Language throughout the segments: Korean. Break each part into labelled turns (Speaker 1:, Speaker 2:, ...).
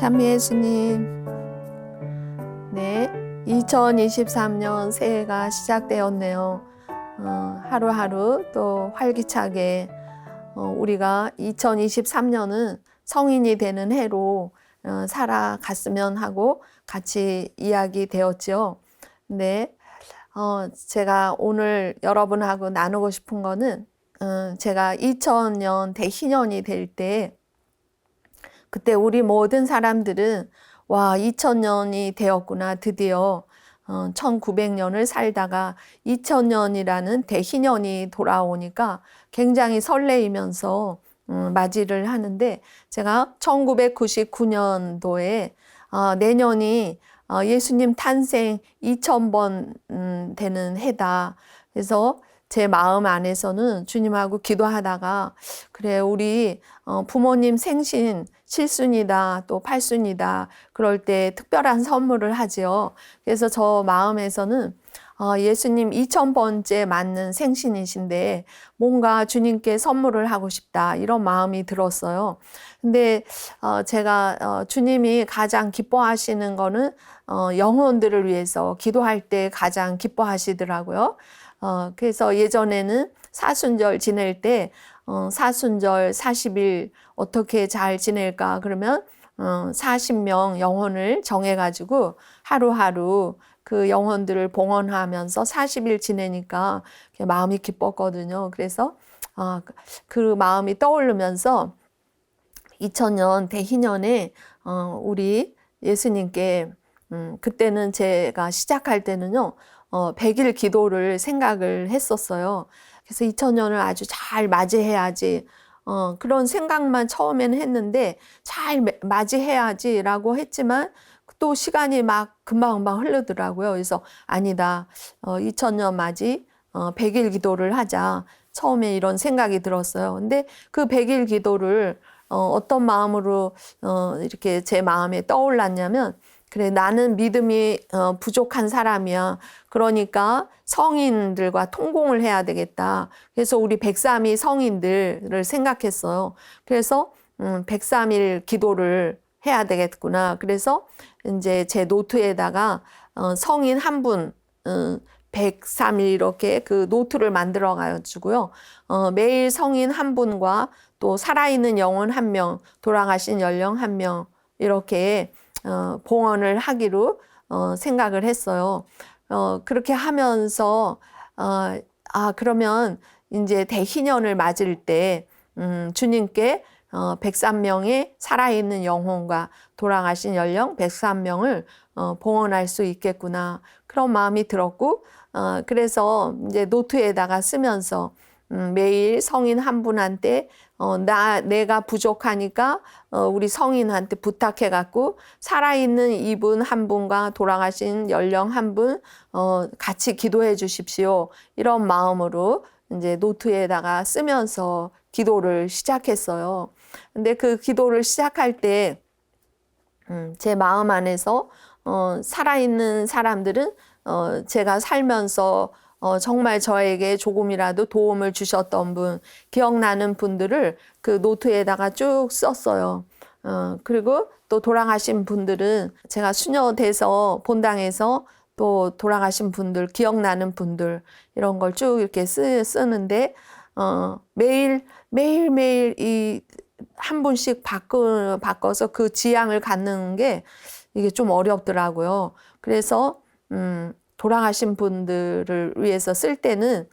Speaker 1: 참 예수님, 네, 2023년 새해가 시작되었네요. 하루하루 또 활기차게 우리가 2023년은 성인이 되는 해로 살아갔으면 하고 같이 이야기 되었죠. 근데 제가 오늘 여러분하고 나누고 싶은 거는 제가 2000년 대희년이 될 때 그때 우리 모든 사람들은 와 2000년이 되었구나, 드디어 1900년을 살다가 2000년이라는 대희년이 돌아오니까 굉장히 설레이면서 맞이를 하는데, 제가 1999년도에 내년이 예수님 탄생 2000번 되는 해다. 그래서 제 마음 안에서는 주님하고 기도하다가, 그래 우리 부모님 생신 7순이다 또 8순이다 그럴 때 특별한 선물을 하지요. 그래서 저 마음에서는 예수님 2000번째 맞는 생신이신데 뭔가 주님께 선물을 하고 싶다, 이런 마음이 들었어요. 근데 제가 주님이 가장 기뻐하시는 거는 영혼들을 위해서 기도할 때 가장 기뻐하시더라고요. 그래서 예전에는 사순절 지낼 때 사순절 40일 어떻게 잘 지낼까 그러면 40명 영혼을 정해가지고 하루하루 그 영혼들을 봉헌하면서 40일 지내니까 마음이 기뻤거든요. 그래서 그 마음이 떠오르면서 2000년 대희년에 우리 예수님께 그때는 제가 시작할 때는요 100일 기도를 생각을 했었어요. 그래서 2000년을 아주 잘 맞이해야지, 그런 생각만 처음에는 했는데 잘 맞이해야지라고 했지만 또 시간이 막 금방금방 흐르더라고요. 그래서 아니다, 2000년 맞이 100일 기도를 하자, 처음에 이런 생각이 들었어요. 근데 그 100일 기도를 어떤 마음으로 이렇게 제 마음에 떠올랐냐면, 그래 나는 믿음이 부족한 사람이야. 그러니까 성인들과 통공을 해야 되겠다. 그래서 우리 103이 성인들을 생각했어요. 그래서 103일 기도를 해야 되겠구나. 그래서 이제 제 노트에다가 성인 한 분 103일 이렇게 그 노트를 만들어 가지고요. 매일 성인 한 분과 또 살아있는 영혼 한 명, 돌아가신 연령 한 명 이렇게 봉헌을 하기로 생각을 했어요. 그렇게 하면서 그러면 이제 대희년을 맞을 때 주님께 103명의 살아있는 영혼과 돌아가신 연령 103명을 봉헌할 수 있겠구나, 그런 마음이 들었고, 그래서 이제 노트에다가 쓰면서 매일 성인 한 분한테 내가 부족하니까 우리 성인한테 부탁해갖고 살아있는 이분 한 분과 돌아가신 연령 한 분 같이 기도해 주십시오, 이런 마음으로 이제 노트에다가 쓰면서 기도를 시작했어요. 근데 그 기도를 시작할 때 제 마음 안에서 살아있는 사람들은 제가 살면서 정말 저에게 조금이라도 도움을 주셨던 분, 기억나는 분들을 그 노트에다가 쭉 썼어요. 그리고 또 돌아가신 분들은 제가 수녀 돼서 본당에서 또 돌아가신 분들, 기억나는 분들, 이런 걸 쭉 이렇게 쓰는데 매일매일 이 한 분씩 바꿔서 그 지향을 갖는 게 이게 좀 어렵더라고요. 그래서 돌아가신 분들을 위해서 쓸 때는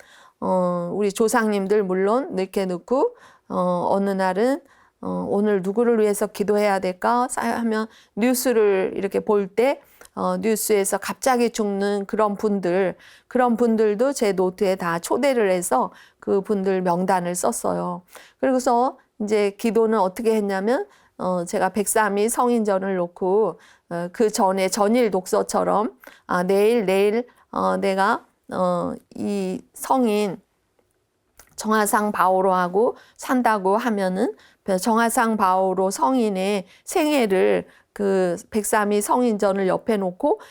Speaker 1: 우리 조상님들 물론 이렇게 넣고 어느 날은 오늘 누구를 위해서 기도해야 될까 하면 뉴스를 이렇게 볼 때 뉴스에서 갑자기 죽는 그런 분들도 제 노트에 다 초대를 해서 그 분들 명단을 썼어요. 그리고서 이제 기도는 어떻게 했냐면 제가 103일 성인전을 놓고 그 전에 전일 독서처럼 내일 내가 이 성인 정화상 바오로하고 산다고 하면은 정화상 바오로 성인의 생애를 그 103일 성인전을 옆에 놓고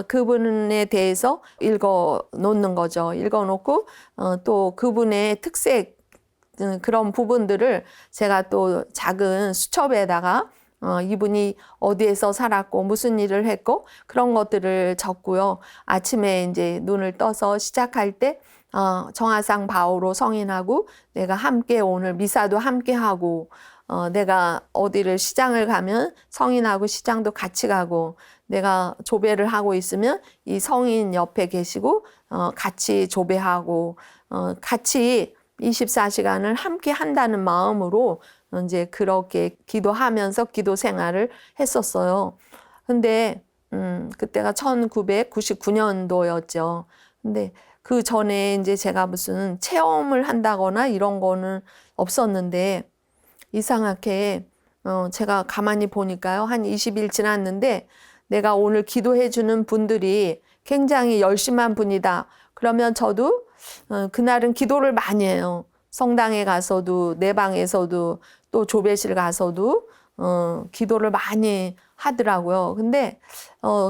Speaker 1: 그분에 대해서 읽어 놓는 거죠. 읽어 놓고 또 그분의 특색 그런 부분들을 제가 또 작은 수첩에다가 이분이 어디에서 살았고 무슨 일을 했고 그런 것들을 적고요. 아침에 이제 눈을 떠서 시작할 때 정하상 바오로 성인하고 내가 함께 오늘 미사도 함께 하고 내가 어디를 시장을 가면 성인하고 시장도 같이 가고 내가 조배를 하고 있으면 이 성인 옆에 계시고 같이 조배하고 같이 24시간을 함께 한다는 마음으로 이제 그렇게 기도하면서 기도 생활을 했었어요. 근데 그때가 1999년도였죠. 근데 그 전에 이제 제가 무슨 체험을 한다거나 이런 거는 없었는데 이상하게 제가 가만히 보니까요. 한 20일 지났는데 내가 오늘 기도해 주는 분들이 굉장히 열심한 분이다. 그러면 저도 그날은 기도를 많이 해요. 성당에 가서도 내 방에서도 또 조배실 가서도 기도를 많이 하더라고요. 근데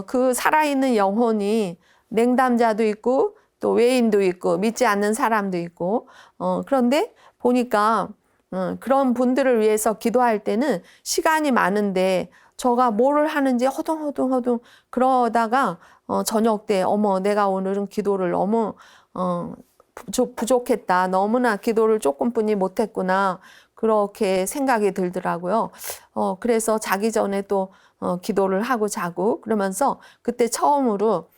Speaker 1: 그 살아있는 영혼이 냉담자도 있고 또 외인도 있고 믿지 않는 사람도 있고 그런데 보니까 그런 분들을 위해서 기도할 때는 시간이 많은데 저가 뭐를 하는지 허둥허둥 그러다가 저녁 때 어머 내가 오늘은 기도를 너무 부족했다. 너무나 기도를 조금뿐이 못했구나. 그렇게 생각이 들더라고요. 그래서 자기 전에 또 기도를 하고 자고 그러면서 그때 처음으로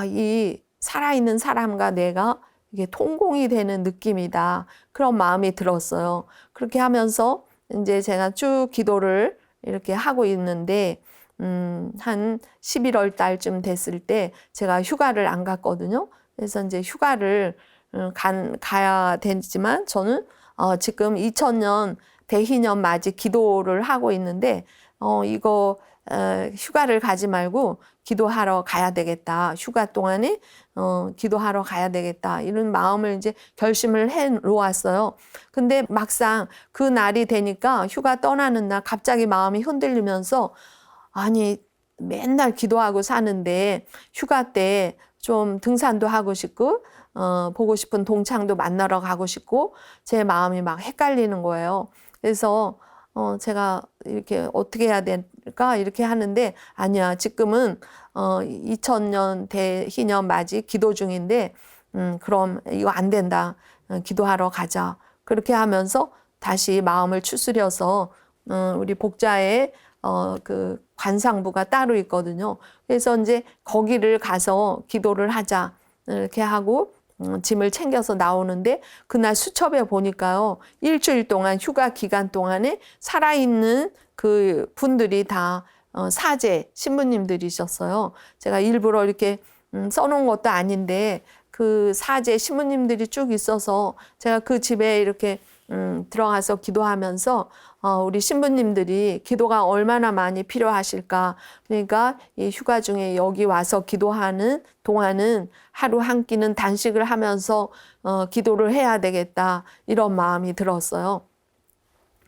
Speaker 1: 이 살아있는 사람과 내가 이게 통공이 되는 느낌이다. 그런 마음이 들었어요. 그렇게 하면서 이제 제가 쭉 기도를 이렇게 하고 있는데 한 11월 달쯤 됐을 때 제가 휴가를 안 갔거든요. 그래서 이제 휴가를 가야 되지만 저는 지금 2000년 대희년 맞이 기도를 하고 있는데 이거 휴가를 가지 말고 기도하러 가야 되겠다. 휴가 동안에 기도하러 가야 되겠다. 이런 마음을 이제 결심을 해 놓았어요. 근데 막상 그 날이 되니까 휴가 떠나는 날 갑자기 마음이 흔들리면서 아니 맨날 기도하고 사는데 휴가 때 좀 등산도 하고 싶고 보고 싶은 동창도 만나러 가고 싶고 제 마음이 막 헷갈리는 거예요. 그래서 제가 이렇게 어떻게 해야 될까 이렇게 하는데 아니야 지금은 2000년 대희년 맞이 기도 중인데 그럼 이거 안 된다. 기도하러 가자. 그렇게 하면서 다시 마음을 추스려서 우리 복자의 그 관상부가 따로 있거든요. 그래서 이제 거기를 가서 기도를 하자. 이렇게 하고 짐을 챙겨서 나오는데 그날 수첩에 보니까요. 일주일 동안 휴가 기간 동안에 살아있는 그 분들이 다 사제 신부님들이셨어요. 제가 일부러 이렇게 써놓은 것도 아닌데 그 사제 신부님들이 쭉 있어서 제가 그 집에 이렇게 들어가서 기도하면서 우리 신부님들이 기도가 얼마나 많이 필요하실까. 그러니까 이 휴가 중에 여기 와서 기도하는 동안은 하루 한 끼는 단식을 하면서 기도를 해야 되겠다. 이런 마음이 들었어요.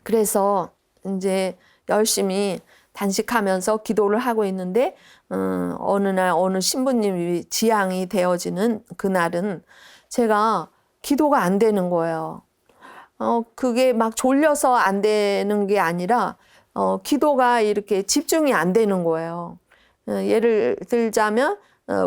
Speaker 1: 그래서 이제 열심히 단식하면서 기도를 하고 있는데 어느 날 어느 신부님이 지향이 되어지는 그날은 제가 기도가 안 되는 거예요. 그게 막 졸려서 안 되는 게 아니라, 기도가 이렇게 집중이 안 되는 거예요. 예를 들자면,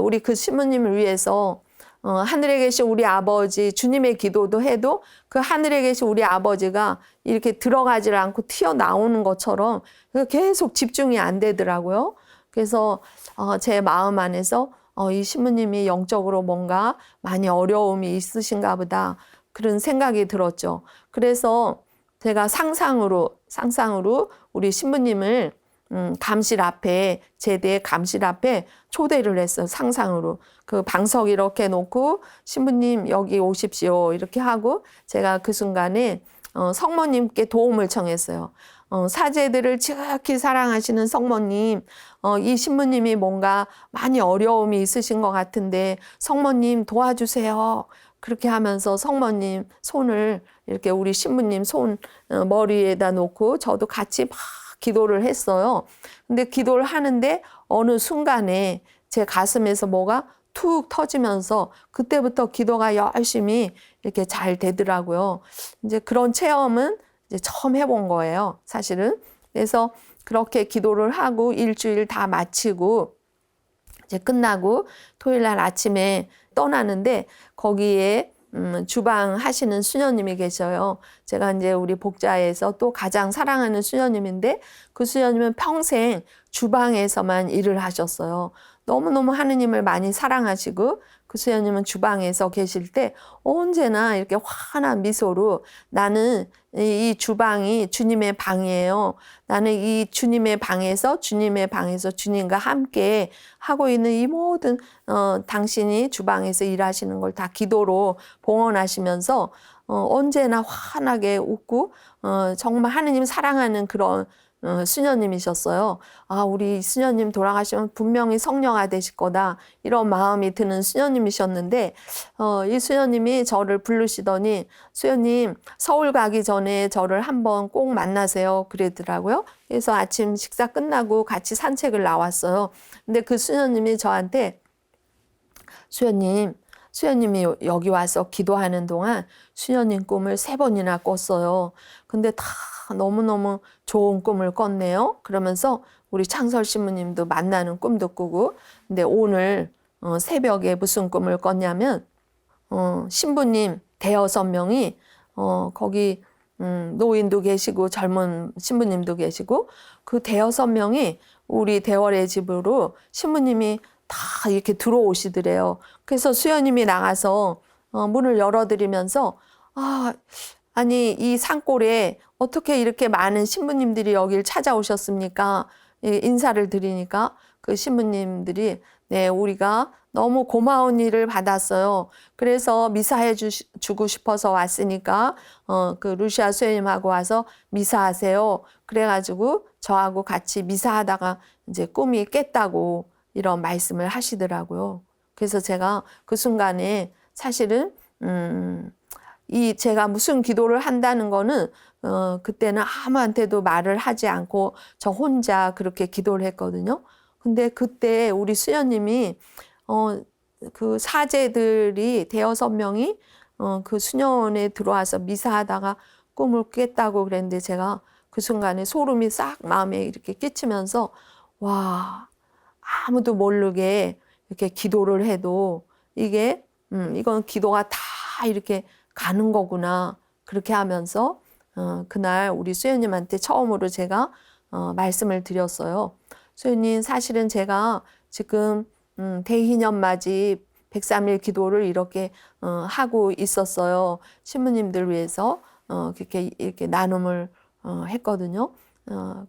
Speaker 1: 우리 그 신부님을 위해서, 하늘에 계신 우리 아버지, 주님의 기도도 해도 그 하늘에 계신 우리 아버지가 이렇게 들어가질 않고 튀어나오는 것처럼 계속 집중이 안 되더라고요. 그래서, 제 마음 안에서, 이 신부님이 영적으로 뭔가 많이 어려움이 있으신가 보다. 그런 생각이 들었죠. 그래서 제가 상상으로 우리 신부님을 감실 앞에 제대 감실 앞에 초대를 했어요. 상상으로 그 방석 이렇게 놓고 신부님 여기 오십시오 이렇게 하고 제가 그 순간에 성모님께 도움을 청했어요. 사제들을 지극히 사랑하시는 성모님, 이 신부님이 뭔가 많이 어려움이 있으신 것 같은데 성모님 도와주세요. 그렇게 하면서 성모님 손을 이렇게 우리 신부님 손 머리에다 놓고 저도 같이 막 기도를 했어요. 근데 기도를 하는데 어느 순간에 제 가슴에서 뭐가 툭 터지면서 그때부터 기도가 열심히 이렇게 잘 되더라고요. 이제 그런 체험은 이제 처음 해본 거예요, 사실은. 그래서 그렇게 기도를 하고 일주일 다 마치고 이제 끝나고 토요일 날 아침에 떠나는데 거기에 주방 하시는 수녀님이 계셔요. 제가 이제 우리 복자에서 또 가장 사랑하는 수녀님인데 그 수녀님은 평생 주방에서만 일을 하셨어요. 너무너무 하느님을 많이 사랑하시고 그 수녀님은 주방에서 계실 때 언제나 이렇게 환한 미소로 나는 이 주방이 주님의 방이에요. 나는 이 주님의 방에서 주님과 함께 하고 있는 이 모든 당신이 주방에서 일하시는 걸 다 기도로 봉헌하시면서 언제나 환하게 웃고 정말 하느님 사랑하는 그런 수녀님이셨어요. 아, 우리 수녀님 돌아가시면 분명히 성령화 되실 거다. 이런 마음이 드는 수녀님이셨는데, 이 수녀님이 저를 부르시더니, 수녀님, 서울 가기 전에 저를 한번 꼭 만나세요. 그러더라고요. 그래서 아침 식사 끝나고 같이 산책을 나왔어요. 근데 그 수녀님이 저한테, 수녀님이 여기 와서 기도하는 동안 수녀님 꿈을 3번이나 꿨어요. 근데 다 너무너무 좋은 꿈을 꿨네요. 그러면서 우리 창설 신부님도 만나는 꿈도 꾸고, 근데 오늘 새벽에 무슨 꿈을 꿨냐면 신부님 5명이 거기 노인도 계시고 젊은 신부님도 계시고 그 5명이 우리 대월의 집으로 신부님이 다 이렇게 들어오시더래요. 그래서 수녀님이 나가서 문을 열어드리면서 아니 이 산골에 어떻게 이렇게 많은 신부님들이 여길 찾아오셨습니까? 인사를 드리니까 그 신부님들이 네, 우리가 너무 고마운 일을 받았어요. 그래서 미사해 주고 싶어서 왔으니까 그 루시아 수녀님하고 와서 미사하세요. 그래가지고 저하고 같이 미사하다가 이제 꿈이 깼다고 이런 말씀을 하시더라고요. 그래서 제가 그 순간에 사실은 제가 무슨 기도를 한다는 거는 그때는 아무한테도 말을 하지 않고 저 혼자 그렇게 기도를 했거든요. 근데 그때 우리 수녀님이 그 사제들이 5명이 그 수녀원에 들어와서 미사하다가 꿈을 깼다고 그랬는데 제가 그 순간에 소름이 싹 마음에 이렇게 끼치면서 와, 아무도 모르게 이렇게 기도를 해도 이건 기도가 다 이렇게 가는 거구나. 그렇게 하면서 그날 우리 수녀님한테 처음으로 제가 말씀을 드렸어요. 수녀님, 사실은 제가 지금 대희년맞이 103일 기도를 이렇게 하고 있었어요. 신부님들 위해서 이렇게 나눔을 했거든요.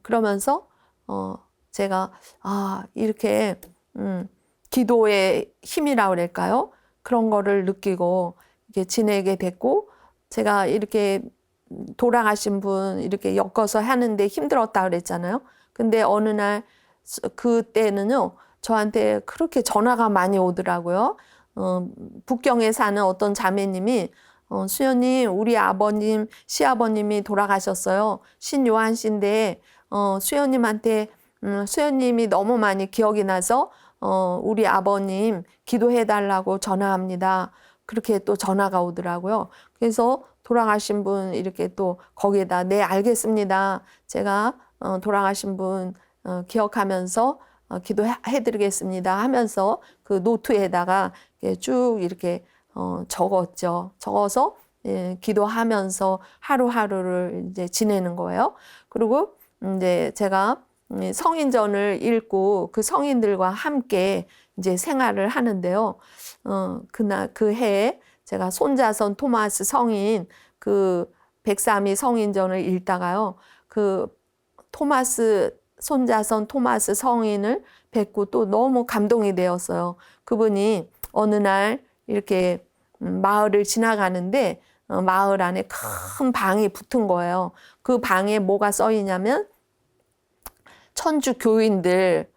Speaker 1: 그러면서 제가 이렇게 기도의 힘이라고 그럴까요? 그런 거를 느끼고 이렇게 지내게 됐고 제가 이렇게 돌아가신 분 이렇게 엮어서 하는데 힘들었다 그랬잖아요. 근데 어느 날 그때는요 저한테 그렇게 전화가 많이 오더라고요. 북경에 사는 어떤 자매님이 수녀님, 우리 아버님, 시아버님이 돌아가셨어요. 신요한 씨인데 수녀님한테 수녀님이 너무 많이 기억이 나서 우리 아버님 기도해 달라고 전화합니다. 그렇게 또 전화가 오더라고요. 그래서 돌아가신 분 이렇게 또 거기에다 네 알겠습니다. 제가 돌아가신 분 기억하면서 기도해드리겠습니다 하면서 그 노트에다가 쭉 이렇게 적었죠. 적어서 기도하면서 하루하루를 이제 지내는 거예요. 그리고 이제 제가 성인전을 읽고 그 성인들과 함께 이제 생활을 하는데요. 그 해에 제가 손자선 토마스 성인 그 103위 성인전을 읽다가요. 그 손자선 토마스 성인을 뵙고 또 너무 감동이 되었어요. 그분이 어느 날 이렇게 마을을 지나가는데 마을 안에 큰 방이 붙은 거예요. 그 방에 뭐가 써 있냐면 천주 교인들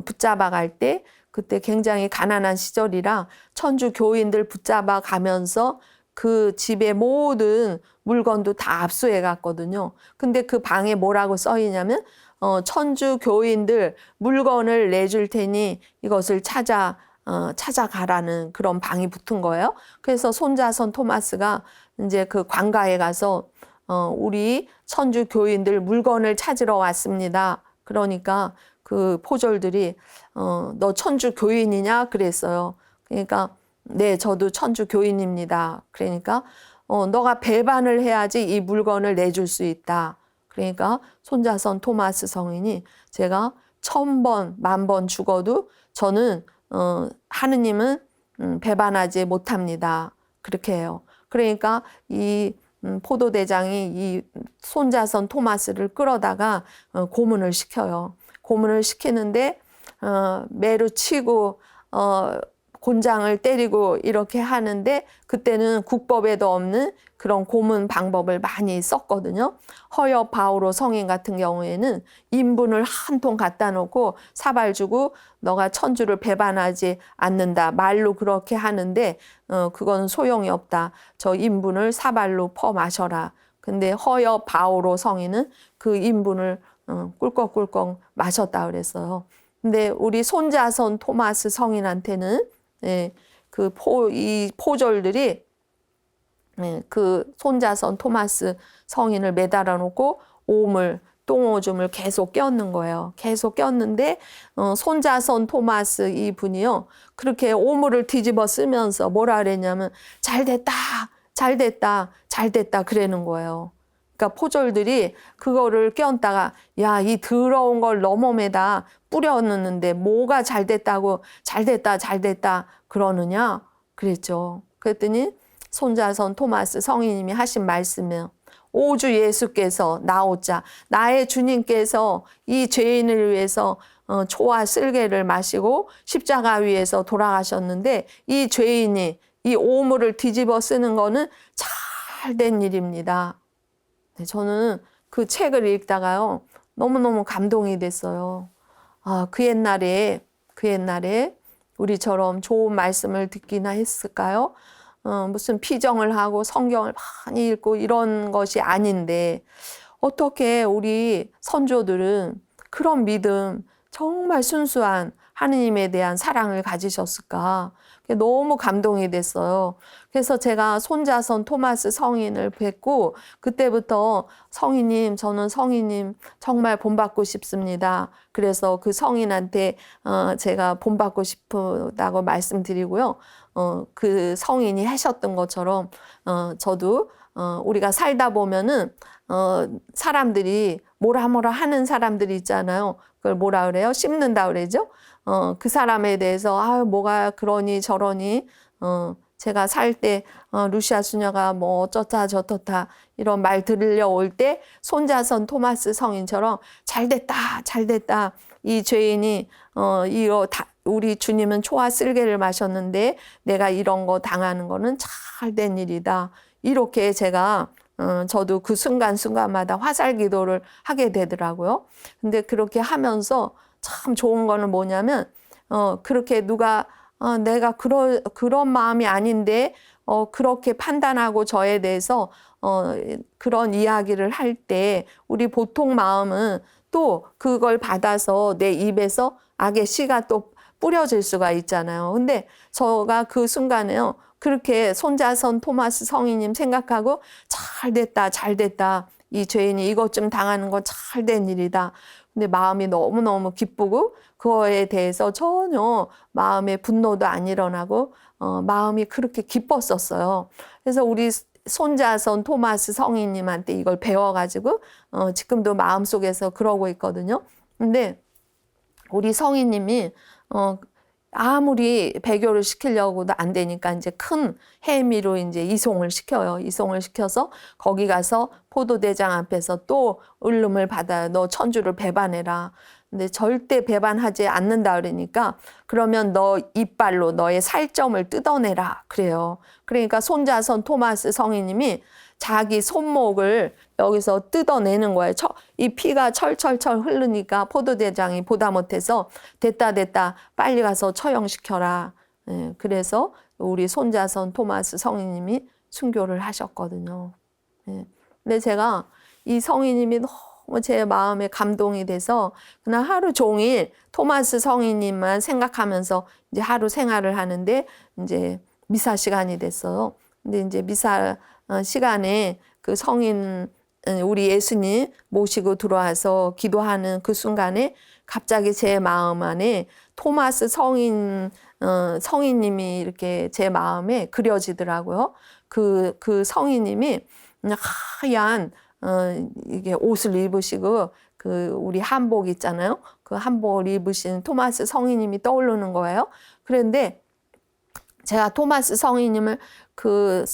Speaker 1: 붙잡아 갈 때 그때 굉장히 가난한 시절이라 천주 교인들 붙잡아 가면서 그 집의 모든 물건도 다 압수해 갔거든요. 근데 그 방에 뭐라고 써 있냐면 천주 교인들 물건을 내줄 테니 이것을 찾아가라는 그런 방이 붙은 거예요. 그래서 손자선 토마스가 이제 그 관가에 가서 우리 천주 교인들 물건을 찾으러 왔습니다. 그러니까 그 포졸들이 너 천주 교인이냐 그랬어요. 그러니까 네, 저도 천주 교인입니다. 그러니까 너가 배반을 해야지 이 물건을 내줄 수 있다. 그러니까 손자선 토마스 성인이 제가 1000번, 10,000번 죽어도 저는 하느님은 배반하지 못합니다. 그렇게 해요. 그러니까 이 포도대장이 이 손자선 토마스를 끌어다가 고문을 시켜요. 고문을 시키는데 매로 치고 곤장을 때리고 이렇게 하는데 그때는 국법에도 없는 그런 고문 방법을 많이 썼거든요. 허여 바오로 성인 같은 경우에는 인분을 한 통 갖다 놓고 사발 주고 너가 천주를 배반하지 않는다. 말로 그렇게 하는데 그건 소용이 없다. 저 인분을 사발로 퍼 마셔라. 근데 허여 바오로 성인은 그 인분을 꿀꺽꿀꺽 마셨다 그랬어요. 근데 우리 손자선 토마스 성인한테는 이 포졸들이 그 손자선 토마스 성인을 매달아 놓고 똥오줌을 계속 껴는 거예요. 계속 꼈는데 손자선 토마스 이 분이요. 그렇게 오물을 뒤집어 쓰면서 뭐라 그랬냐면 잘됐다, 잘됐다, 잘됐다 그러는 거예요. 그러니까 포졸들이 그거를 껴다가 야, 이 더러운 걸 너 몸에다 뿌려놓는데 뭐가 잘됐다고 잘됐다, 잘됐다 그러느냐 그랬죠. 그랬더니 손자선 토마스 성인님이 하신 말씀이에요. 오주 예수께서 나오자 나의 주님께서 이 죄인을 위해서 초와 쓸개를 마시고 십자가 위에서 돌아가셨는데 이 죄인이 이 오물을 뒤집어 쓰는 거는 잘된 일입니다. 네, 저는 그 책을 읽다가요 너무너무 감동이 됐어요. 아, 그 옛날에 우리처럼 좋은 말씀을 듣기나 했을까요? 무슨 피정을 하고 성경을 많이 읽고 이런 것이 아닌데 어떻게 우리 선조들은 그런 믿음, 정말 순수한 하느님에 대한 사랑을 가지셨을까? 너무 감동이 됐어요. 그래서 제가 손자선 토마스 성인을 뵙고 그때부터 성인님, 저는 성인님 정말 본받고 싶습니다. 그래서 그 성인한테 제가 본받고 싶다고 말씀드리고요. 그 성인이 하셨던 것처럼 저도 우리가 살다 보면은 사람들이 뭐라 하는 사람들이 있잖아요. 그걸 뭐라 그래요? 씹는다 그러죠? 그 사람에 대해서 뭐가 그러니 저러니 제가 살 때 루시아 수녀가 뭐 어쩌다 저쩌다 이런 말 들려올 때 손자선 토마스 성인처럼 잘됐다 잘됐다 이 죄인이 우리 주님은 초와 쓸개를 마셨는데 내가 이런 거 당하는 거는 잘된 일이다. 이렇게 제가 저도 그 순간순간마다 화살 기도를 하게 되더라고요. 근데 그렇게 하면서 참 좋은 거는 뭐냐면 그렇게 누가 내가 그런 마음이 아닌데 그렇게 판단하고 저에 대해서 그런 이야기를 할 때 우리 보통 마음은 또 그걸 받아서 내 입에서 악의 씨가 또 뿌려질 수가 있잖아요. 근데 저가 그 순간에요. 그렇게 손자선 토마스 성인님 생각하고 잘됐다, 잘됐다. 이 죄인이 이것 좀 당하는 건 잘된 일이다. 근데 마음이 너무너무 기쁘고 그거에 대해서 전혀 마음에 분노도 안 일어나고 마음이 그렇게 기뻤었어요. 그래서 우리 손자선 토마스 성인님한테 이걸 배워가지고 지금도 마음속에서 그러고 있거든요. 근데 우리 성인님이 아무리 배교를 시키려고도 안 되니까 이제 큰 해미로 이제 이송을 시켜요. 이송을 시켜서 거기 가서 포도대장 앞에서 또 울름을 받아요. 너 천주를 배반해라. 근데 절대 배반하지 않는다 그러니까 그러면 너 이빨로 너의 살점을 뜯어내라 그래요. 그러니까 손자선 토마스 성인님이 자기 손목을 여기서 뜯어내는 거예요. 이 피가 철철철 흐르니까 포도대장이 보다 못해서 됐다 빨리 가서 처형시켜라. 그래서 우리 손자선 토마스 성인님이 순교를 하셨거든요. 근데 제가 이 성인님이 너무 제 마음에 감동이 돼서 그날 하루 종일 토마스 성인님만 생각하면서 이제 하루 생활을 하는데 이제 미사 시간이 됐어요. 근데 이제 미사 시간에 그 성인 우리 예수님 모시고 들어와서 기도하는 그 순간에 갑자기 제 마음 안에 토마스 성인님이 이렇게 제 마음에 그려지더라고요. 그 성인님이 하얀 이게 옷을 입으시고 그 우리 한복 있잖아요. 그 한복을 입으신 토마스 성인님이 떠오르는 거예요. 그런데 제가 토마스 성인님을 그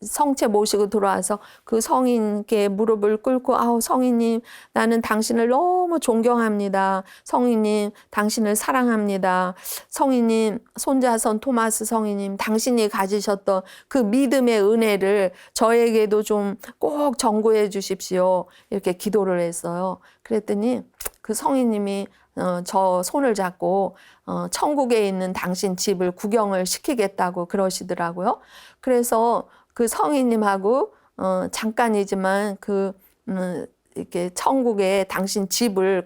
Speaker 1: 성체 모시고 들어와서 그 성인께 무릎을 꿇고 아우 성인님 나는 당신을 너무 존경합니다. 성인님 당신을 사랑합니다. 성인님 손자선 토마스 성인님 당신이 가지셨던 그 믿음의 은혜를 저에게도 좀 꼭 전구해 주십시오. 이렇게 기도를 했어요. 그랬더니 그 성인님이 저 손을 잡고 천국에 있는 당신 집을 구경을 시키겠다고 그러시더라고요. 그래서 그 성인님하고 잠깐이지만 이렇게 천국에 당신 집을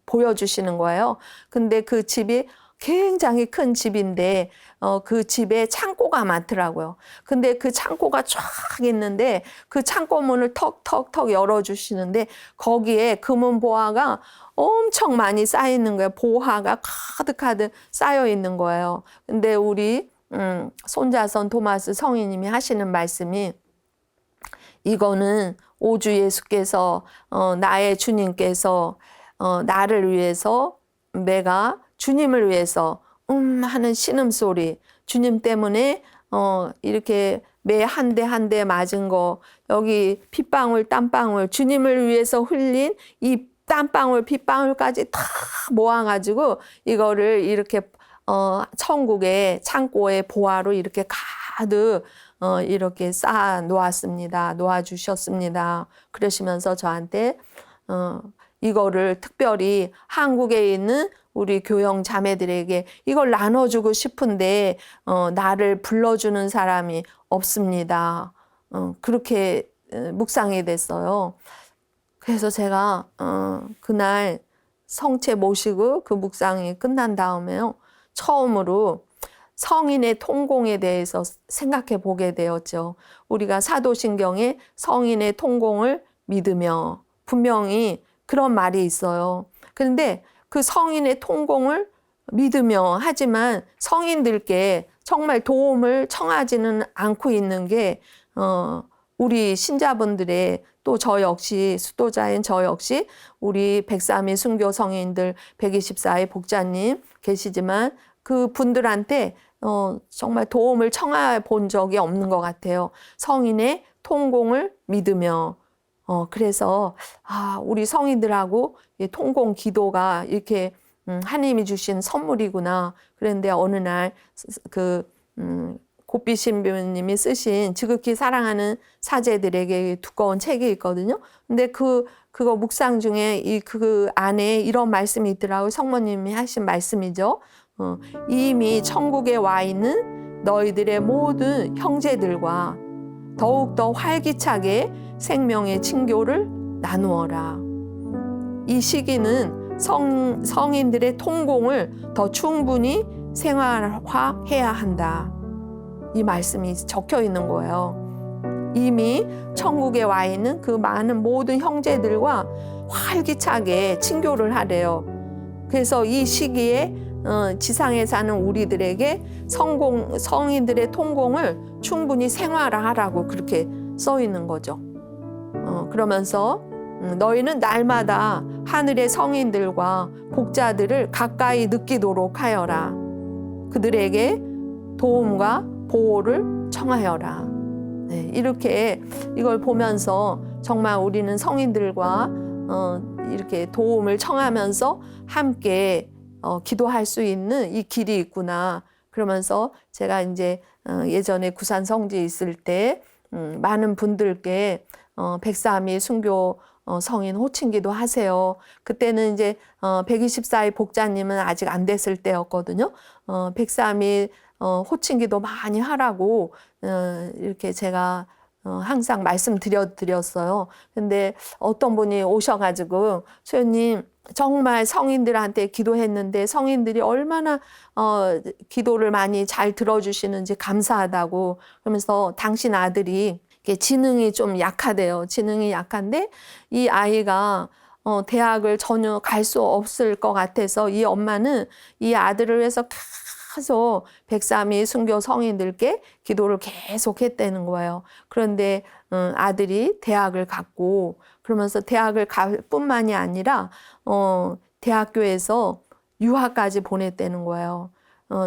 Speaker 1: 보여주시는 거예요. 근데 그 집이 굉장히 큰 집인데 그 집에 창고가 많더라고요. 근데 그 창고가 쫙 있는데 그 창고 문을 턱턱턱 열어주시는데 거기에 금은 보화가 엄청 많이 쌓여 있는 거예요. 보화가 가득가득 쌓여 있는 거예요. 근데 우리 손자선 토마스 성인님이 하시는 말씀이 이거는 오주 예수께서 나의 주님께서 나를 위해서 내가 주님을 위해서 하는 신음소리 주님 때문에 이렇게 매 한 대 한 대 맞은 거 여기 핏방울 땀방울 주님을 위해서 흘린 이 땀방울 핏방울까지 다 모아가지고 이거를 이렇게 천국의 창고의 보화로 이렇게 가득 이렇게 쌓아 놓았습니다. 놓아주셨습니다. 그러시면서 저한테 이거를 특별히 한국에 있는 우리 교형 자매들에게 이걸 나눠주고 싶은데 나를 불러주는 사람이 없습니다. 그렇게 묵상이 됐어요. 그래서 제가 그날 성체 모시고 그 묵상이 끝난 다음에요. 처음으로 성인의 통공에 대해서 생각해 보게 되었죠. 우리가 사도신경에 성인의 통공을 믿으며 분명히 그런 말이 있어요. 그런데 그 성인의 통공을 믿으며 하지만 성인들께 정말 도움을 청하지는 않고 있는 게 우리 신자분들의 또 저 역시 수도자인 저 역시 우리 103위 순교 성인들 124위 복자님 계시지만 그 분들한테 정말 도움을 청해 본 적이 없는 것 같아요. 성인의 통공을 믿으며 그래서 우리 성인들하고 통공 기도가 이렇게 하나님이 주신 선물이구나. 그런데 어느 날 고삐 신부님이 쓰신 지극히 사랑하는 사제들에게 두꺼운 책이 있거든요. 근데 그거 묵상 중에 그 안에 이런 말씀이 있더라고요. 성모님이 하신 말씀이죠. 이미 천국에 와 있는 너희들의 모든 형제들과 더욱더 활기차게 생명의 친교를 나누어라. 이 시기는 성인들의 통공을 더 충분히 생활화해야 한다. 이 말씀이 적혀 있는 거예요. 이미 천국에 와 있는 그 많은 모든 형제들과 활기차게 친교를 하래요. 그래서 이 시기에 지상에 사는 우리들에게 성인들의 통공을 충분히 생활화하라고 그렇게 써 있는 거죠. 그러면서 너희는 날마다 하늘의 성인들과 복자들을 가까이 느끼도록 하여라. 그들에게 도움과 보호를 청하여라. 네, 이렇게 이걸 보면서 정말 우리는 성인들과 이렇게 도움을 청하면서 함께 기도할 수 있는 이 길이 있구나. 그러면서 제가 이제 예전에 구산 성지에 있을 때 많은 분들께 103위 순교 성인 호칭기도 하세요. 그때는 이제 124위 복자님은 아직 안 됐을 때였거든요. 103위 호칭기도 많이 하라고 이렇게 제가 항상 말씀드렸어요. 근데 어떤 분이 오셔가지고 소연님 정말 성인들한테 기도했는데 성인들이 얼마나 기도를 많이 잘 들어주시는지 감사하다고 그러면서 당신 아들이 지능이 좀 약하대요. 지능이 약한데 이 아이가 대학을 전혀 갈 수 없을 것 같아서 이 엄마는 이 아들을 위해서 계속 103위 순교 성인들께 기도를 계속 했다는 거예요. 그런데 아들이 대학을 갔고 그러면서 대학을 갈 뿐만이 아니라 대학교에서 유학까지 보냈다는 거예요.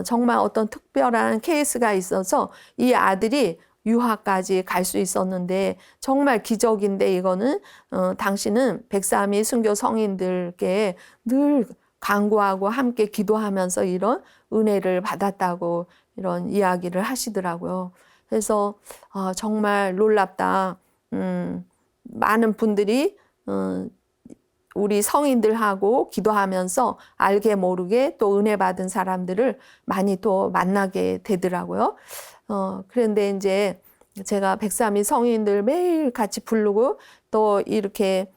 Speaker 1: 정말 어떤 특별한 케이스가 있어서 이 아들이 유학까지 갈 수 있었는데 정말 기적인데 이거는 당신은 103위 순교 성인들께 늘 간구하고 함께 기도하면서 이런 은혜를 받았다고 이런 이야기를 하시더라고요. 그래서 정말 놀랍다. 많은 분들이 우리 성인들하고 기도하면서 알게 모르게 또 은혜 받은 사람들을 많이 또 만나게 되더라고요. 그런데 이제 제가 103위 성인들 매일 같이 부르고 또 이렇게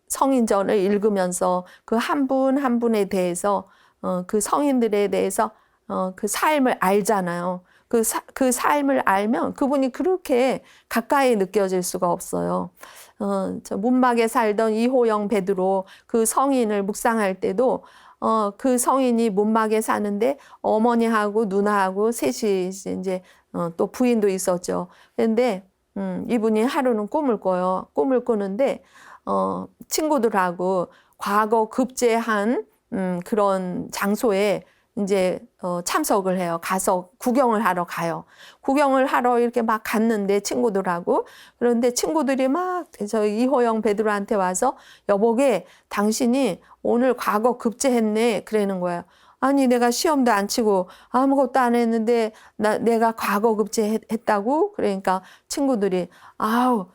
Speaker 1: 성인전을 읽으면서 그 한 분 한 분에 대해서 그 성인들에 대해서 그 삶을 알잖아요. 그 삶을 알면 그분이 그렇게 가까이 느껴질 수가 없어요. 저 문막에 살던 이호영 베드로 그 성인을 묵상할 때도 그 성인이 문막에 사는데 어머니하고 누나하고 셋이 이제 또 부인도 있었죠. 그런데 이분이 하루는 꿈을 꿔요. 꿈을 꾸는데 친구들하고 과거 급제한 그런 장소에 이제 참석을 해요. 가서 구경을 하러 가요. 구경을 하러 이렇게 막 갔는데 친구들하고 그런데 친구들이 막 저 이호영 베드로한테 와서 여보게 당신이 오늘 과거 급제했네 그러는 거예요. 아니 내가 시험도 안 치고 아무것도 안 했는데 내가 과거 급제했다고 그러니까 친구들이 아우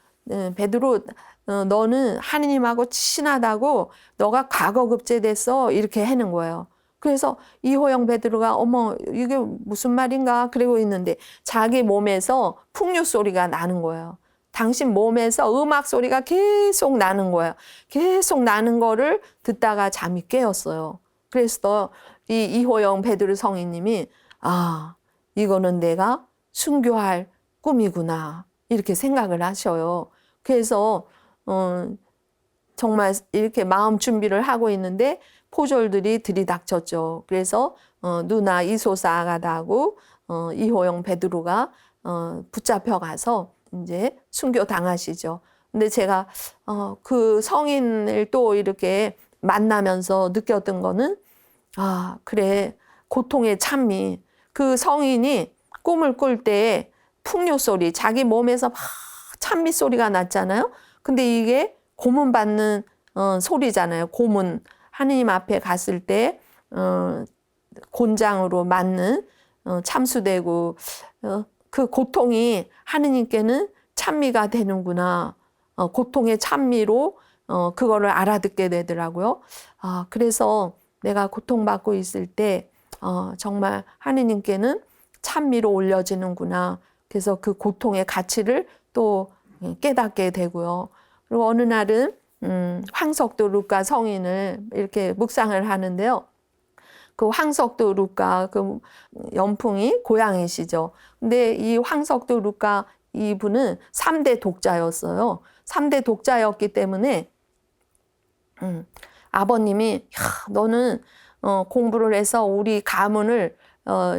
Speaker 1: 베드로 너는 하느님하고 친하다고 너가 과거 급제됐어 이렇게 하는 거예요. 그래서 이호영 베드로가 어머 이게 무슨 말인가 그러고 있는데 자기 몸에서 풍류 소리가 나는 거예요. 당신 몸에서 음악 소리가 계속 나는 거예요. 계속 나는 거를 듣다가 잠이 깨었어요. 그래서 이 이호영 베드로 성인님이 이거는 내가 순교할 꿈이구나 이렇게 생각을 하셔요. 그래서 정말 이렇게 마음 준비를 하고 있는데 포졸들이 들이닥쳤죠. 그래서 누나 이소사 아가다하고 이호영 베드로가 붙잡혀 가서 이제 순교 당하시죠. 근데 제가 그 성인을 또 이렇게 만나면서 느꼈던 거는 그래 고통의 찬미. 그 성인이 꿈을 꿀 때 풍요 소리, 자기 몸에서 막 찬미 소리가 났잖아요. 근데 이게 고문 받는 소리잖아요. 고문. 하느님 앞에 갔을 때 곤장으로 맞는 참수되고 그 고통이 하느님께는 찬미가 되는구나. 고통의 찬미로 그거를 알아듣게 되더라고요. 그래서 내가 고통받고 있을 때 정말 하느님께는 찬미로 올려지는구나. 그래서 그 고통의 가치를 또 깨닫게 되고요. 그리고 어느 날은 황석도 루카 성인을 이렇게 묵상을 하는데요. 그 황석도 루카 그 연풍이 고향이시죠. 근데 이 황석도 루카 이분은 3대 독자였어요. 3대 독자였기 때문에 아버님이 너는 공부를 해서 우리 가문을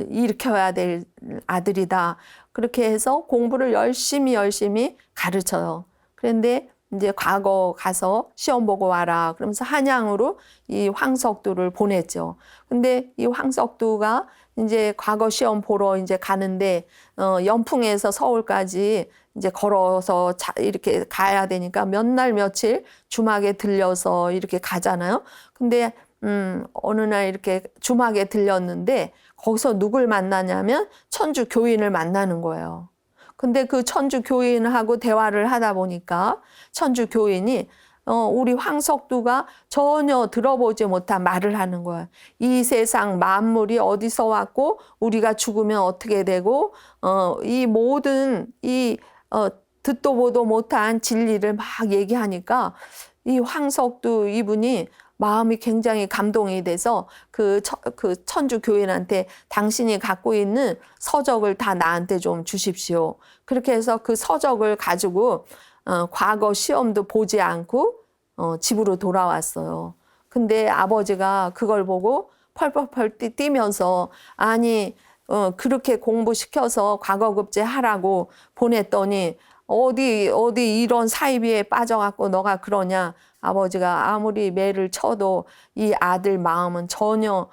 Speaker 1: 일으켜야 될 아들이다. 그렇게 해서 공부를 열심히 가르쳐요. 그런데 이제 과거 가서 시험 보고 와라. 그러면서 한양으로 이 황석두를 보냈죠. 근데 이 황석두가 이제 과거 시험 보러 이제 가는데 연풍에서 서울까지 이제 걸어서 이렇게 가야 되니까 몇 날 며칠 주막에 들려서 이렇게 가잖아요. 근데 어느 날 이렇게 주막에 들렸는데 거기서 누굴 만나냐면 천주 교인을 만나는 거예요. 근데 그 천주 교인하고 대화를 하다 보니까 천주 교인이 우리 황석두가 전혀 들어보지 못한 말을 하는 거예요. 이 세상 만물이 어디서 왔고 우리가 죽으면 어떻게 되고 이 모든 듣도 보도 못한 진리를 막 얘기하니까 이 황석두 이분이 마음이 굉장히 감동이 돼서 그 천주 교인한테 당신이 갖고 있는 서적을 다 나한테 좀 주십시오. 그렇게 해서 그 서적을 가지고 과거 시험도 보지 않고 집으로 돌아왔어요. 근데 아버지가 그걸 보고 펄펄펄 뛰면서 아니 그렇게 공부시켜서 과거급제 하라고 보냈더니 어디 이런 사이비에 빠져갖고 너가 그러냐. 아버지가 아무리 매를 쳐도 이 아들 마음은 전혀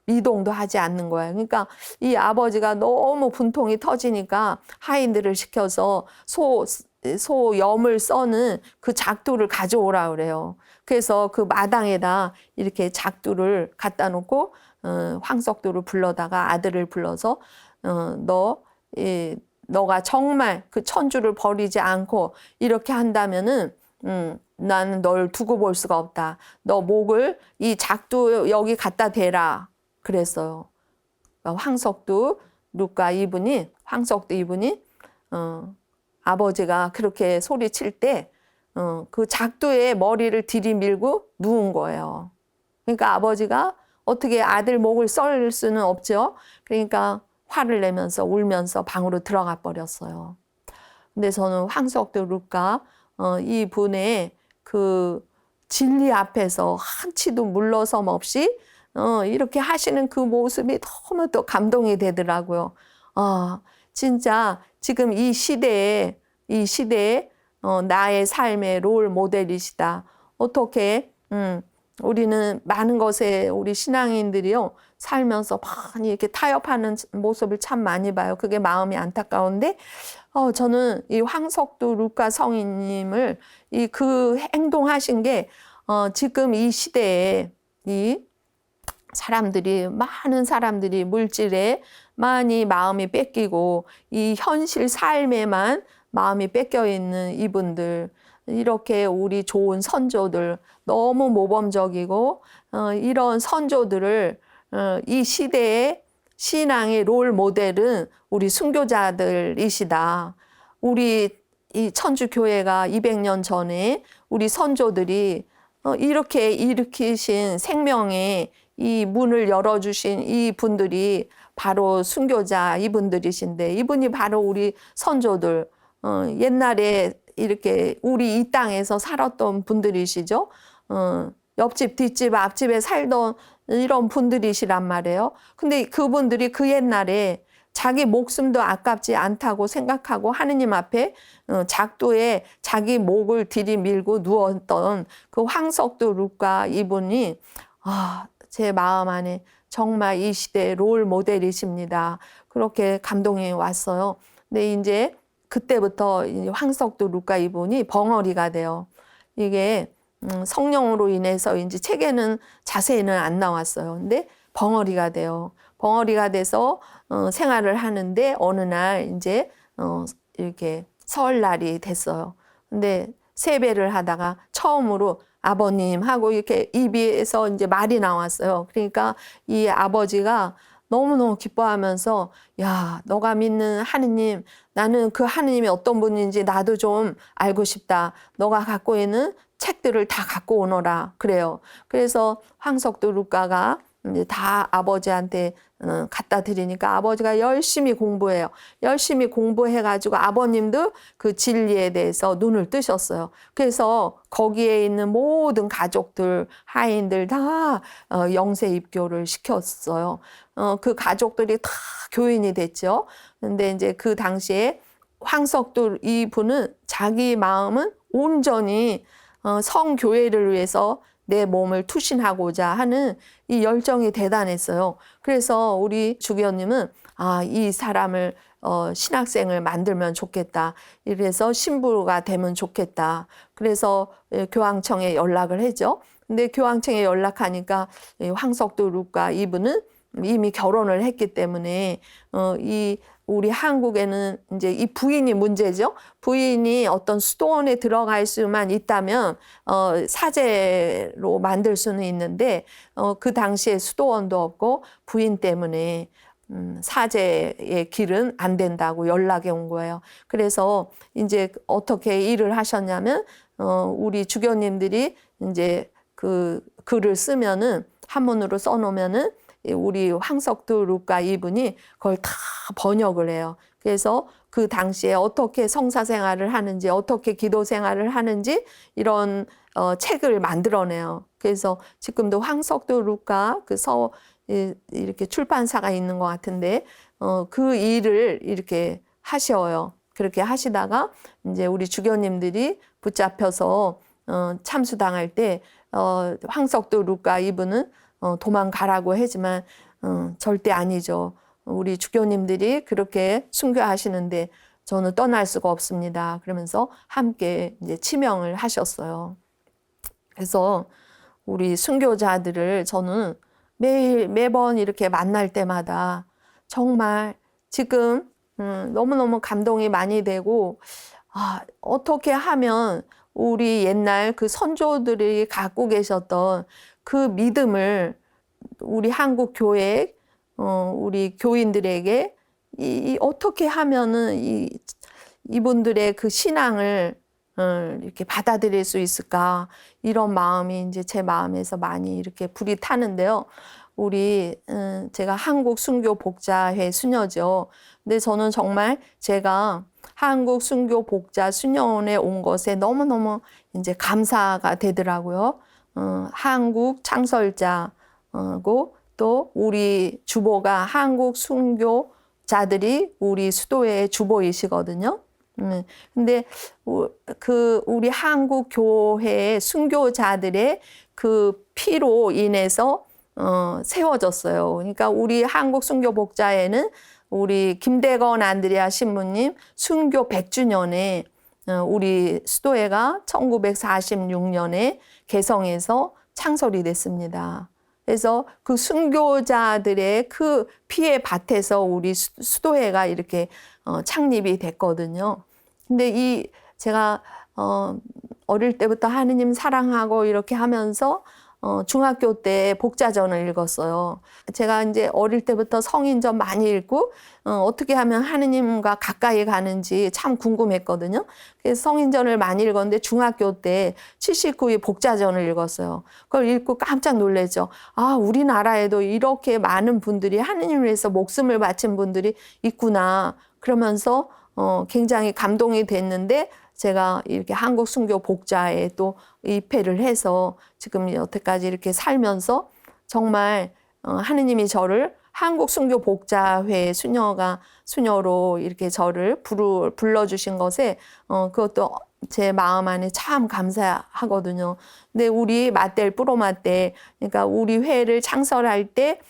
Speaker 1: 미동도 하지 않는 거예요. 그러니까 이 아버지가 너무 분통이 터지니까 하인들을 시켜서 소염을 써는 그 작두를 가져오라 그래요. 그래서 그 마당에다 이렇게 작두를 갖다 놓고 황석두를 불러다가 아들을 불러서 너가 정말 그 천주를 버리지 않고 이렇게 한다면은 나는 널 두고 볼 수가 없다. 너 목을 이 작두 여기 갖다 대라 그랬어요. 그러니까 황석두 이분이 아버지가 그렇게 소리칠 때 그 작두에 머리를 들이밀고 누운 거예요. 그러니까 아버지가 어떻게 아들 목을 썰 수는 없죠. 그러니까 화를 내면서 울면서 방으로 들어가 버렸어요. 근데 저는 황석두 이 분의 그 진리 앞에서 한치도 물러섬 없이 이렇게 하시는 그 모습이 너무 또 감동이 되더라고요. 진짜 지금 이 시대에 나의 삶의 롤 모델이시다. 어떻게 우리는 많은 것에 우리 신앙인들이요 살면서 많이 이렇게 타협하는 모습을 참 많이 봐요. 그게 마음이 안타까운데 저는 이 황석두 성인님을 그 행동하신 게 지금 이 시대에 이 많은 사람들이 물질에 많이 마음이 뺏기고 이 현실 삶에만 마음이 뺏겨 있는 이분들, 이렇게 우리 좋은 선조들, 너무 모범적이고 이런 선조들을 이 시대의 신앙의 롤 모델은 우리 순교자들이시다. 우리 이 천주교회가 200년 전에 우리 선조들이 이렇게 일으키신 생명의 이 문을 열어주신 이 분들이 바로 순교자 이분들이신데, 이분이 바로 우리 선조들, 옛날에 이렇게 우리 이 땅에서 살았던 분들이시죠. 옆집, 뒷집, 앞집에 살던 이런 분들이시란 말이에요. 근데 그분들이 그 옛날에 자기 목숨도 아깝지 않다고 생각하고 하느님 앞에 작두에 자기 목을 들이밀고 누웠던 그 황석두 이분이 제 마음 안에 정말 이 시대의 롤 모델이십니다. 그렇게 감동이 왔어요. 근데 이제 그때부터 황석두 이분이 벙어리가 돼요. 이게 성령으로 인해서 이제 책에는 자세히는 안 나왔어요. 근데 벙어리가 돼요. 벙어리가 돼서 생활을 하는데 어느 날 이제 이렇게 설날이 됐어요. 근데 세배를 하다가 처음으로 아버님 하고 이렇게 입에서 이제 말이 나왔어요. 그러니까 이 아버지가 너무너무 기뻐하면서 야, 너가 믿는 하느님, 나는 그 하느님이 어떤 분인지 나도 좀 알고 싶다. 너가 갖고 있는 책들을 다 갖고 오너라. 그래요. 그래서 황석두 이제 다 아버지한테 갖다 드리니까 아버지가 열심히 공부해요. 열심히 공부해가지고 아버님도 그 진리에 대해서 눈을 뜨셨어요. 그래서 거기에 있는 모든 가족들, 하인들 다 영세 입교를 시켰어요. 그 가족들이 다 교인이 됐죠. 근데 이제 그 당시에 황석두 이분은 자기 마음은 온전히 성교회를 위해서 내 몸을 투신하고자 하는 이 열정이 대단했어요. 그래서 우리 주교님은 이 사람을 신학생을 만들면 좋겠다. 이래서 신부가 되면 좋겠다. 그래서 교황청에 연락을 했죠. 근데 교황청에 연락하니까 황석두 이분은 이미 결혼을 했기 때문에 우리 한국에는 이제 이 부인이 문제죠. 부인이 어떤 수도원에 들어갈 수만 있다면 사제로 만들 수는 있는데 그 당시에 수도원도 없고 부인 때문에 사제의 길은 안 된다고 연락이 온 거예요. 그래서 이제 어떻게 일을 하셨냐면 우리 주교님들이 이제 그 글을 쓰면은 한문으로 써놓으면은 우리 황석두 루카 이분이 그걸 다 번역을 해요. 그래서 그 당시에 어떻게 성사 생활을 하는지, 어떻게 기도 생활을 하는지 이런 책을 만들어내요. 그래서 지금도 황석두 루카 이렇게 출판사가 있는 것 같은데 그 일을 이렇게 하셔요. 그렇게 하시다가 이제 우리 주교님들이 붙잡혀서 참수당할 때 황석두 루카 이분은 도망가라고 하지만 절대 아니죠. 우리 주교님들이 그렇게 순교하시는데 저는 떠날 수가 없습니다. 그러면서 함께 이제 치명을 하셨어요. 그래서 우리 순교자들을 저는 매번 이렇게 만날 때마다 정말 지금 너무너무 감동이 많이 되고 어떻게 하면 우리 옛날 그 선조들이 갖고 계셨던 그 믿음을 우리 한국 교회 우리 교인들에게 어떻게 하면은 이분들의 그 신앙을 이렇게 받아들일 수 있을까 이런 마음이 이제 제 마음에서 많이 이렇게 불이 타는데요. 제가 한국 순교 복자회 수녀죠. 근데 저는 정말 제가 한국 순교 복자 수녀원에 온 것에 너무너무 이제 감사가 되더라고요. 한국 창설자고 또 우리 주보가 한국 순교자들이 우리 수도의 주보이시거든요. 근데 우리 한국 교회의 순교자들의 그 피로 인해서 세워졌어요. 그러니까 우리 한국 순교 복자회는 우리 김대건 안드레아 신부님 순교 100주년에 우리 수도회가 1946년에 개성해서 창설이 됐습니다. 그래서 그 순교자들의 그 피의 밭에서 우리 수도회가 이렇게 창립이 됐거든요. 근데 제가 어릴 때부터 하느님 사랑하고 이렇게 하면서 중학교 때 복자전을 읽었어요. 제가 이제 어릴 때부터 성인전 많이 읽고 어떻게 하면 하느님과 가까이 가는지 참 궁금했거든요. 그래서 성인전을 많이 읽었는데 중학교 때 79위 복자전을 읽었어요. 그걸 읽고 깜짝 놀랐죠. 우리나라에도 이렇게 많은 분들이 하느님을 위해서 목숨을 바친 분들이 있구나. 그러면서 굉장히 감동이 됐는데 제가 이렇게 한국 순교 복자에 또 입회를 해서 지금 여태까지 이렇게 살면서 정말 하느님이 저를 한국 순교 복자회 수녀로 이렇게 저를 불러주신 것에 그것도 제 마음 안에 참 감사하거든요. 근데 우리 맏델 뿌로맏델 그러니까 우리 회를 창설할 때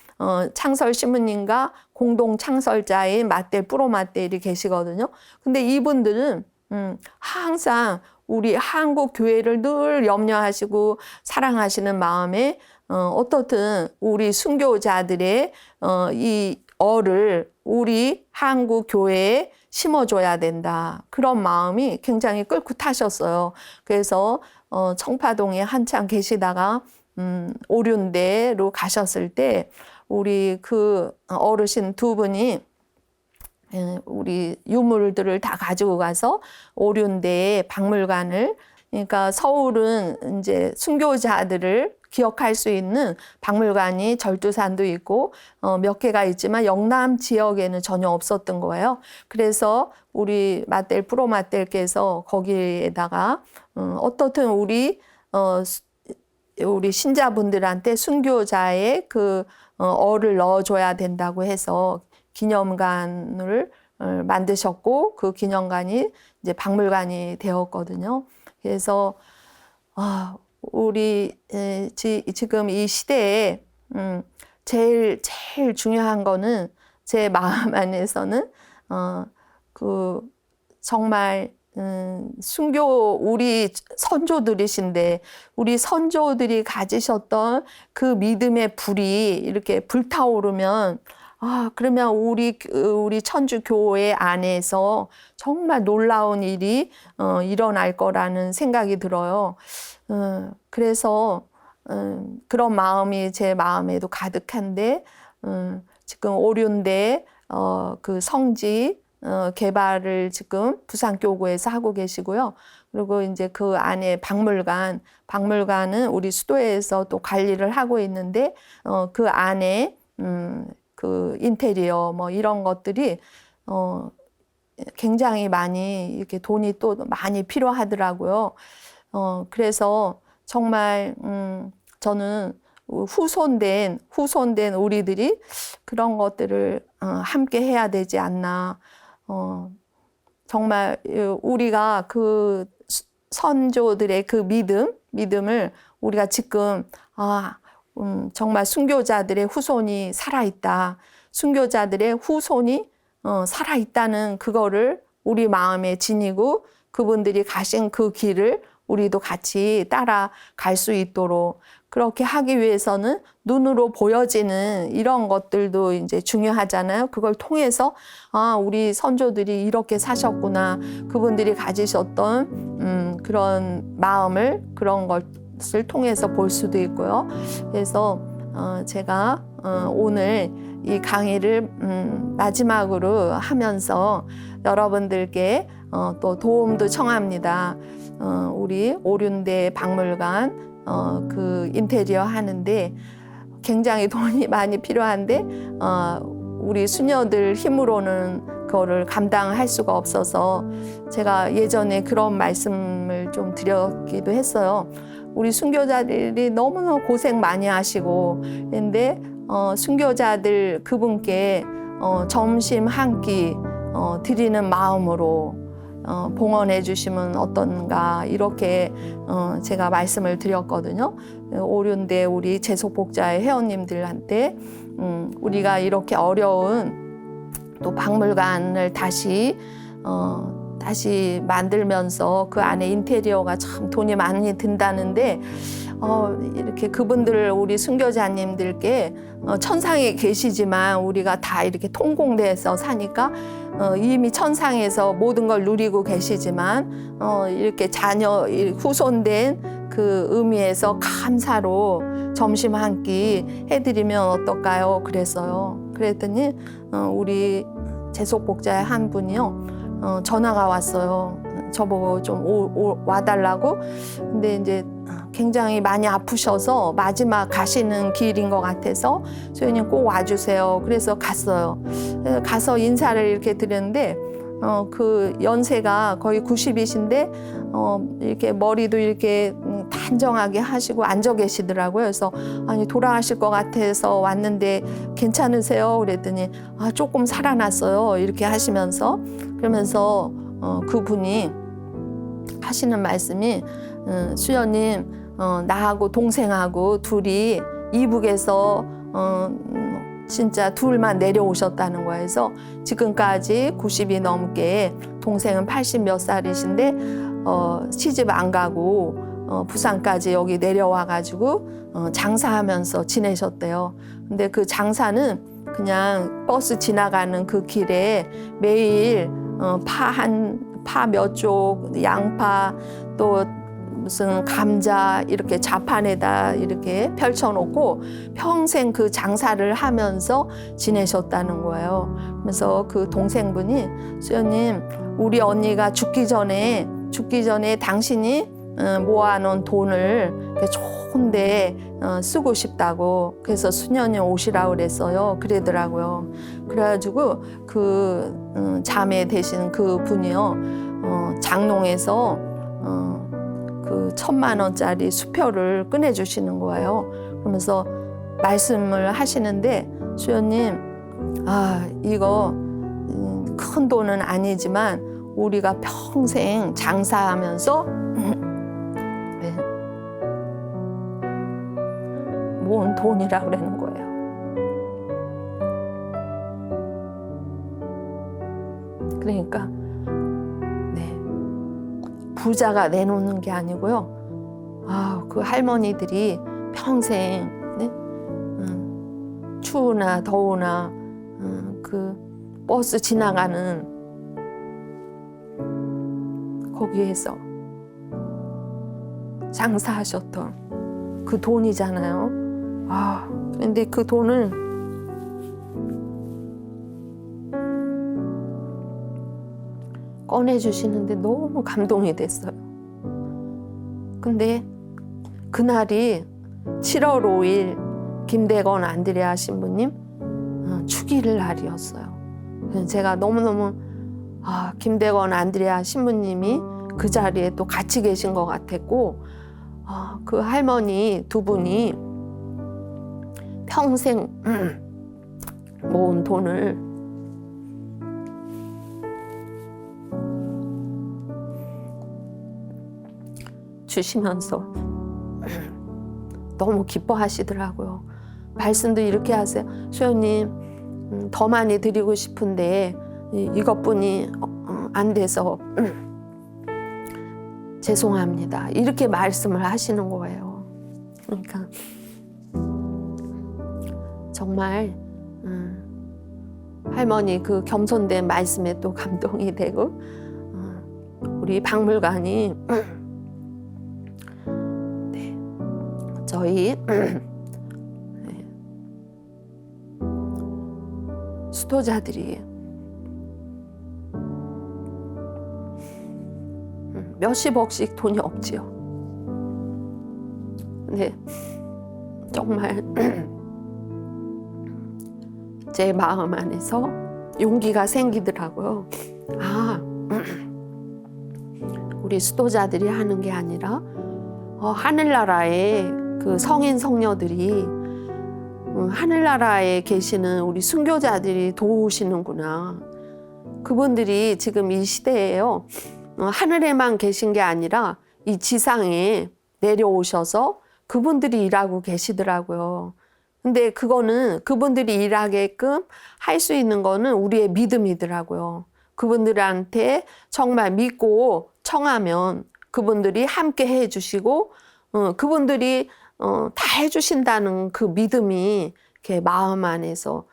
Speaker 1: 창설 신부님과 공동 창설자인 맏델 뿌로맏델이 계시거든요. 근데 이분들은 항상 우리 한국 교회를 늘 염려하시고 사랑하시는 마음에 어떻든 우리 순교자들의 이 우리 한국 교회에 심어줘야 된다. 그런 마음이 굉장히 끓고 타셨어요. 그래서 청파동에 한참 계시다가 오륜대로 가셨을 때 우리 그 어르신 두 분이 우리 유물들을 다 가지고 가서 오륜대의 박물관을 그러니까 서울은 이제 순교자들을 기억할 수 있는 박물관이 절두산도 있고 몇 개가 있지만 영남 지역에는 전혀 없었던 거예요. 그래서 우리 맏델 프로맏델께서 거기에다가 어떻든 우리 신자분들한테 순교자의 그 어를 넣어줘야 된다고 해서 기념관을 만드셨고 그 기념관이 이제 박물관이 되었거든요. 그래서 우리 지금 이 시대에 제일 중요한 거는 제 마음 안에서는 정말 순교 우리 선조들이신데 우리 선조들이 가지셨던 그 믿음의 불이 이렇게 불타오르면 그러면 우리 천주교회 안에서 정말 놀라운 일이 일어날 거라는 생각이 들어요. 그래서 그런 마음이 제 마음에도 가득한데 지금 오륜대 그 성지 개발을 지금 부산교구에서 하고 계시고요. 그리고 이제 그 안에 박물관은 우리 수도에서 또 관리를 하고 있는데, 그 안에, 그 인테리어 뭐 이런 것들이, 굉장히 많이 이렇게 돈이 또 많이 필요하더라고요. 그래서 정말, 저는 후손된 우리들이 그런 것들을 함께 해야 되지 않나. 정말 우리가 그 선조들의 그 믿음을 우리가 지금 정말 순교자들의 후손이 살아있다. 순교자들의 후손이 살아있다는 그거를 우리 마음에 지니고 그분들이 가신 그 길을 우리도 같이 따라갈 수 있도록, 그렇게 하기 위해서는 눈으로 보여지는 이런 것들도 이제 중요하잖아요. 그걸 통해서 우리 선조들이 이렇게 사셨구나. 그분들이 가지셨던 그런 마음을, 그런 것을 통해서 볼 수도 있고요. 그래서 제가 오늘 이 강의를 마지막으로 하면서 여러분들께 또 도움도 청합니다. 우리 오륜대 박물관 그 인테리어 하는데 굉장히 돈이 많이 필요한데 우리 수녀들 힘으로는 그거를 감당할 수가 없어서 제가 예전에 그런 말씀을 좀 드렸기도 했어요. 우리 순교자들이 너무나 고생 많이 하시고, 근데 순교자들 그분께 점심 한 끼 드리는 마음으로 봉헌해 주시면 어떤가, 이렇게 제가 말씀을 드렸거든요. 오륜대 우리 재소복자의 회원님들한테 우리가 이렇게 어려운 또 박물관을 다시 만들면서 그 안에 인테리어가 참 돈이 많이 든다는데, 이렇게 그분들 우리 순교자님들께 천상에 계시지만 우리가 다 이렇게 통공돼서 사니까 이미 천상에서 모든 걸 누리고 계시지만 이렇게 자녀 후손된 그 의미에서 감사로 점심 한 끼 해드리면 어떨까요? 그랬어요. 그랬더니 우리 재속복자의 한 분이요, 전화가 왔어요. 저보고 좀 와달라고. 근데 이제 굉장히 많이 아프셔서 마지막 가시는 길인 것 같아서 소연님 꼭 와주세요. 그래서 갔어요. 가서 인사를 이렇게 드렸는데 그 연세가 거의 90이신데 이렇게 머리도 이렇게 단정하게 하시고 앉아 계시더라고요. 그래서 아니 돌아가실 것 같아서 왔는데 괜찮으세요? 그랬더니 조금 살아났어요. 이렇게 하시면서, 그러면서 그분이 하시는 말씀이 수연님, 나하고 동생하고 둘이 이북에서 진짜 둘만 내려오셨다는 거예요. 그래서 지금까지 90이 넘게, 동생은 80 몇 살이신데 시집 안 가고 부산까지 여기 내려와가지고 장사하면서 지내셨대요. 근데 그 장사는 그냥 버스 지나가는 그 길에 매일 파 몇 쪽, 양파, 또 무슨 감자 이렇게 자판에다 이렇게 펼쳐놓고 평생 그 장사를 하면서 지내셨다는 거예요. 그래서 그 동생분이 수연님, 우리 언니가 죽기 전에 당신이 모아놓은 돈을 좋은데 쓰고 싶다고, 그래서 수년이 오시라고 그랬어요. 그러더라고요. 그래가지고 그 자매 되신 그 분이요, 장롱에서 그 1,000만 원짜리 수표를 꺼내주시는 거예요. 그러면서 말씀을 하시는데, 수연님, 이거 큰 돈은 아니지만 우리가 평생 장사하면서 모은 돈이라고 그러는 거예요. 그러니까 부자가 내놓는 게 아니고요. 그 할머니들이 평생 추우나 더우나 그 버스 지나가는 거기에서 장사하셨던 그 돈이잖아요. 근데 그 돈을 꺼내주시는데 너무 감동이 됐어요. 근데 그날이 7월 5일 김대건 안드레아 신부님 축일 날이었어요. 그래서 제가 너무너무 김대건 안드레아 신부님이 그 자리에 또 같이 계신 것 같았고, 그 할머니 두 분이 평생 모은 돈을 주시면서 너무 기뻐하시더라고요. 말씀도 이렇게 하세요. 수연님, 더 많이 드리고 싶은데 이것뿐이 안 돼서 죄송합니다. 이렇게 말씀을 하시는 거예요. 그러니까 정말 할머니 그 겸손된 말씀에 또 감동이 되고, 우리 박물관이 네, 저희 수도자들이 몇십억씩 돈이 없지요. 근데 정말 제 마음 안에서 용기가 생기더라고요. 우리 수도자들이 하는 게 아니라 하늘나라의 그 성인 성녀들이 하늘나라에 계시는 우리 순교자들이 도우시는구나. 그분들이 지금 이 시대에요, 하늘에만 계신 게 아니라 이 지상에 내려오셔서 그분들이 일하고 계시더라고요. 근데 그거는 그분들이 일하게끔 할 수 있는 거는 우리의 믿음이더라고요. 그분들한테 정말 믿고 청하면 그분들이 함께 해주시고, 그분들이 다 해주신다는 그 믿음이 이렇게 마음 안에서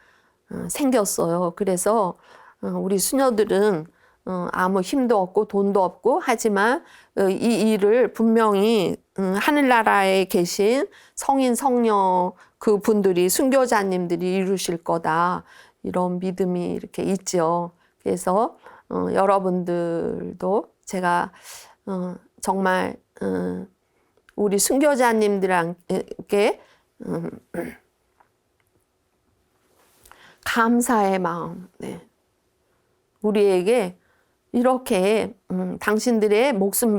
Speaker 1: 생겼어요. 그래서 우리 수녀들은 아무 힘도 없고 돈도 없고 하지만 이 일을 분명히 하늘나라에 계신 성인 성녀 그 분들이, 순교자님들이 이루실 거다, 이런 믿음이 이렇게 있죠. 그래서 여러분들도 제가 정말 우리 순교자님들에게 감사의 마음, 우리에게 이렇게 당신들의 목숨을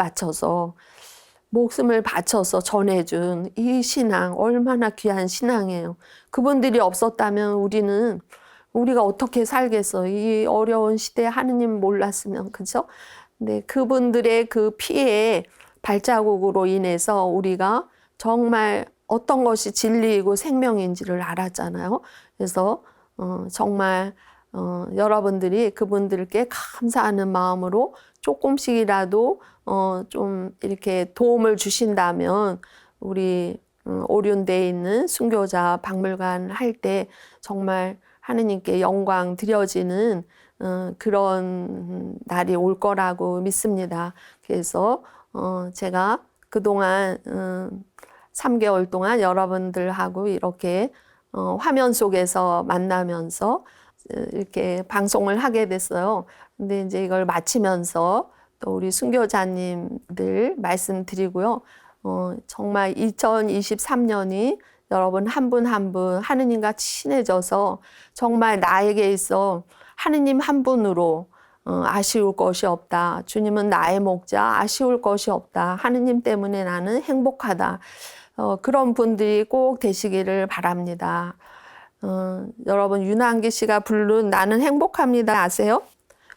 Speaker 1: 바쳐서 전해준 이 신앙, 얼마나 귀한 신앙이에요. 그분들이 없었다면 우리가 어떻게 살겠어. 이 어려운 시대에 하느님 몰랐으면, 그죠? 근데 그분들의 그 피의 발자국으로 인해서 우리가 정말 어떤 것이 진리이고 생명인지를 알았잖아요. 그래서 정말 여러분들이 그분들께 감사하는 마음으로 조금씩이라도 좀 이렇게 도움을 주신다면 우리 오륜대에 있는 순교자 박물관 할 때 정말 하느님께 영광 드려지는 그런 날이 올 거라고 믿습니다. 그래서 제가 그동안 3개월 동안 여러분들하고 이렇게 화면 속에서 만나면서 이렇게 방송을 하게 됐어요. 근데 이제 이걸 마치면서 또 우리 순교자님들 말씀드리고요. 정말 2023년이 여러분 한 분 한 분 하느님과 친해져서 정말 나에게 있어 하느님 한 분으로 아쉬울 것이 없다. 주님은 나의 목자, 아쉬울 것이 없다. 하느님 때문에 나는 행복하다. 그런 분들이 꼭 되시기를 바랍니다. 여러분 윤한기 씨가 부른 나는 행복합니다 아세요?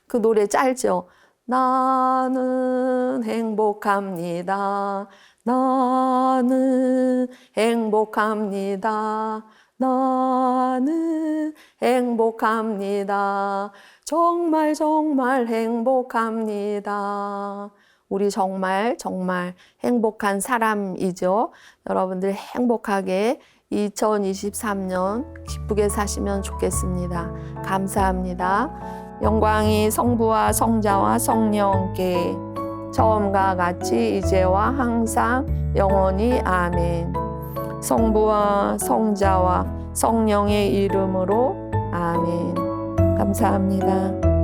Speaker 1: 그 노래 짧죠? 나는 행복합니다. 나는 행복합니다. 나는 행복합니다. 정말 정말 행복합니다. 우리 정말 정말 행복한 사람이죠. 여러분들 행복하게 2023년 기쁘게 사시면 좋겠습니다. 감사합니다. 영광이 성부와 성자와 성령께 처음과 같이 이제와 항상 영원히 아멘. 성부와 성자와 성령의 이름으로 아멘. 감사합니다.